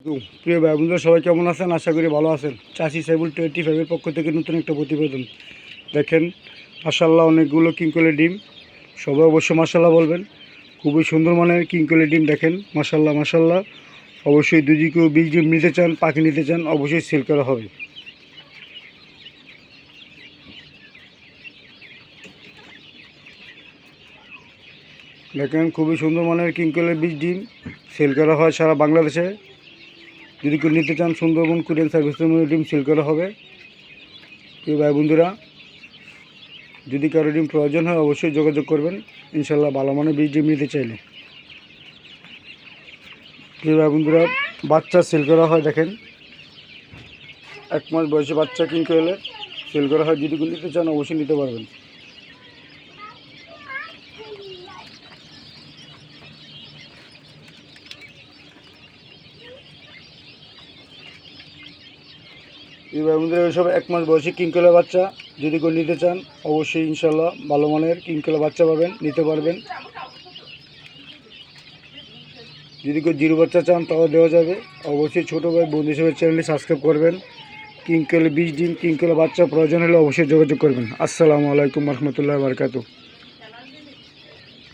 প্রিয় ভাই বন্ধুরা, সবাই কেমন আছেন? আশা করি ভালো আছেন। চাষি সাইবুল 25-এর পক্ষ থেকে নতুন একটা প্রতিবেদন। দেখেন মাশাআল্লাহ অনেকগুলো কিংকলের ডিম। সবাই অবশ্যই মাশাআল্লাহ বলবেন। খুবই সুন্দর মানের কিংকলের ডিম। দেখেন মাশাআল্লাহ মাশাআল্লাহ। অবশ্যই যদি কেউ বীজ ডিম নিতে চান, পাখি নিতে চান, অবশ্যই সেল করা হবে। দেখেন খুবই সুন্দর মানের কিংকলের বীজ ডিম সেল করা হয় সারা বাংলাদেশে। যদি কেউ নিতে চান, সুন্দরবন কুরিয়ার সার্ভিসের মধ্যে ডিম সেল করা হবে। প্রিয় ভাই বন্ধুরা, যদি কারো ডিম প্রয়োজন হয় অবশ্যই যোগাযোগ করবেন ইনশাল্লাহ, ভালো মানের বীজ ডিম নিতে চাইলে। প্রিয় ভাই বন্ধুরা, বাচ্চা সেল করা হয়। দেখেন 1 মাস বয়সে বাচ্চা কিনতে হলে সেল করা হয়। যদি কেউ নিতে চান অবশ্যই নিতে পারবেন। এই ভাই বন্ধুরা, এসব 1 মাস বয়সী কিংকলা বাচ্চা যদি কেউ নিতে চান অবশ্যই ইনশাল্লাহ ভালো মানের কিংকলা বাচ্চা পাবেন, নিতে পারবেন। যদি কেউ জিরো বাচ্চা চান তাও দেওয়া যাবে। অবশ্যই ছোটো ভাই বন্ধু হিসেবে চ্যানেলটি সাবস্ক্রাইব করবেন। কিংকলা বীজ ডিম, কিংকলা বাচ্চা প্রয়োজন হলে অবশ্যই যোগাযোগ করবেন। আসসালামু আলাইকুম রহমতুল্লাহি ওয়া বারাকাতুহু।